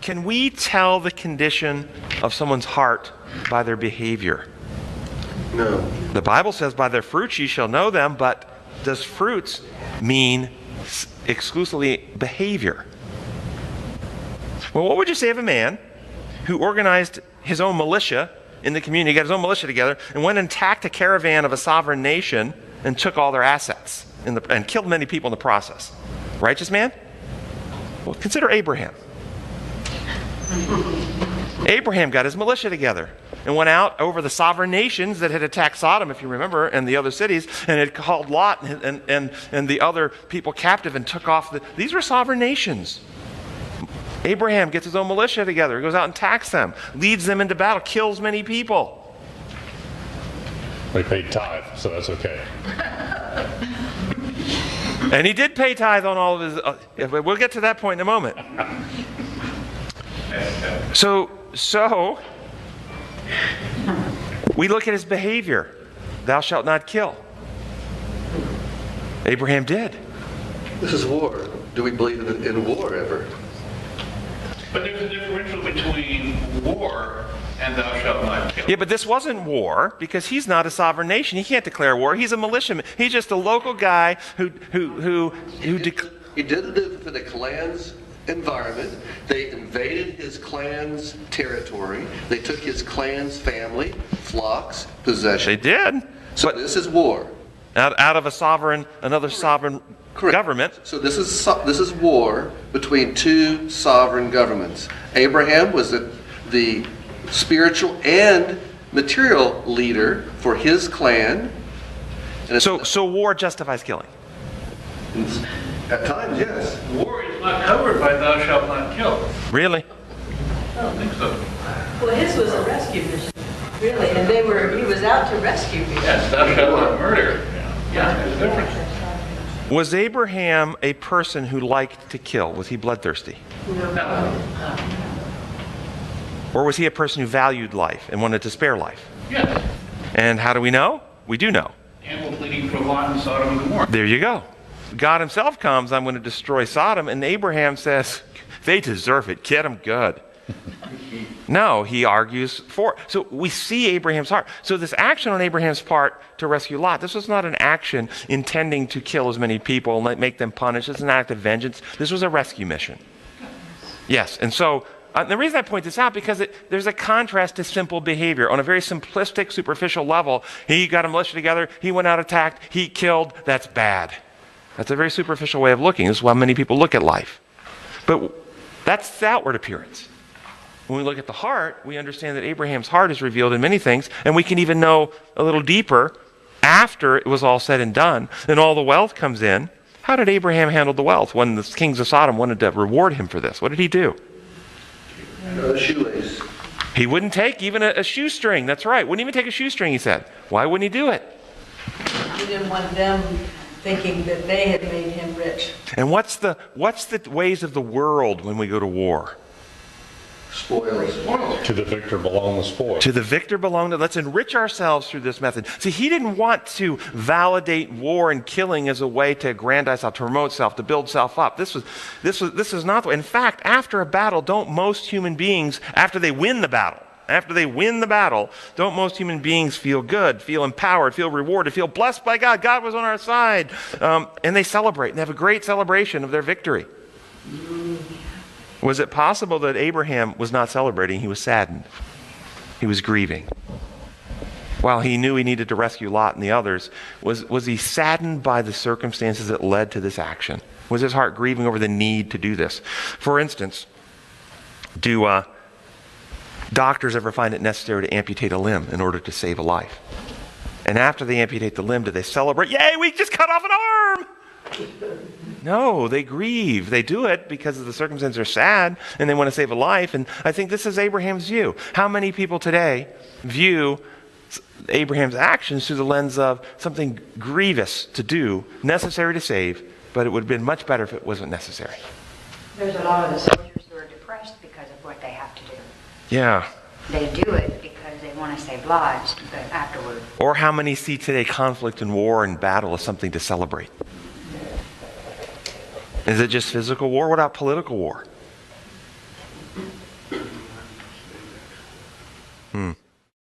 can we tell the condition of someone's heart by their behavior? No. The Bible says, by their fruits ye shall know them, but does fruits mean exclusively behavior? Well, what would you say of a man who organized his own militia in the community, got his own militia together, and went and attacked a caravan of a sovereign nation and took all their assets and killed many people in the process? Righteous man? Well, consider Abraham. Abraham got his militia together and went out over the sovereign nations that had attacked Sodom, if you remember, and the other cities, and had called Lot and the other people captive and took off. These were sovereign nations. Abraham gets his own militia together, goes out and attacks them, leads them into battle, kills many people. They paid tithe, so that's okay. And he did pay tithe on all of his... we'll get to that point in a moment. So we look at his behavior. Thou shalt not kill. Abraham did. This is war. Do we believe in war ever? But there's a differential between war and thou shalt not kill. Yeah, but this wasn't war because he's not a sovereign nation. He can't declare war. He's a militiaman. He's just a local guy who He didn't live in a clan's environment. They invaded his clan's territory. They took his clan's family, flocks, possessions. They did. So this is war. Out of another sovereign Correct. government. So this is war between two sovereign governments. Abraham was the spiritual and material leader for his clan. And So war justifies killing. at times, yes. War is not covered by thou shalt not kill. Really? I don't think so. Well, his was a rescue mission, really, and he was out to rescue people. Yes, thou shalt not murder. Yeah, there's a difference. Was Abraham a person who liked to kill? Was he bloodthirsty? No. Or was he a person who valued life and wanted to spare life? Yes. And how do we know? We do know. And we're pleading for Lot and Sodom and Gomorrah. There you go. God himself comes, I'm going to destroy Sodom, and Abraham says, they deserve it, get them good. No, he argues for it. So we see Abraham's heart. So this action on Abraham's part to rescue Lot, this was not an action intending to kill as many people and make them punished. It's an act of vengeance. This was a rescue mission. Yes, and so the reason I point this out, because there's a contrast to simple behavior. On a very simplistic, superficial level, he got a militia together, he went out, attacked, he killed, that's bad. That's a very superficial way of looking. This is why many people look at life. But that's the outward appearance. When we look at the heart, we understand that Abraham's heart is revealed in many things, and we can even know a little deeper after it was all said and done, and all the wealth comes in. How did Abraham handle the wealth when the kings of Sodom wanted to reward him for this? What did he do? A shoelace. He wouldn't take even a shoestring. That's right. Wouldn't even take a shoestring, he said. Why wouldn't he do it? He didn't want them thinking that they had made him rich. And what's the ways of the world when we go to war? Spoils. To the victor belong the spoil. To the victor belong the... Let's enrich ourselves through this method. See, he didn't want to validate war and killing as a way to aggrandize self, to promote self, to build self up. This is not the way. In fact, after a battle, don't most human beings, after they win the battle, don't most human beings feel good, feel empowered, feel rewarded, feel blessed by God? God was on our side. And they celebrate, and they have a great celebration of their victory. Was it possible that Abraham was not celebrating? He was saddened. He was grieving. While he knew he needed to rescue Lot and the others, was he saddened by the circumstances that led to this action? Was his heart grieving over the need to do this? For instance, do doctors ever find it necessary to amputate a limb in order to save a life? And after they amputate the limb, do they celebrate? Yay, we just cut off an arm! No, they grieve. They do it because the circumstances are sad and they want to save a life. And I think this is Abraham's view. How many people today view Abraham's actions through the lens of something grievous to do, necessary to save, but it would have been much better if it wasn't necessary? There's a lot of the soldiers who are depressed because of what they have to do. Yeah. They do it because they want to save lives, but afterward. Or how many see today conflict and war and battle as something to celebrate? Is it just physical war? What about political war? Hmm.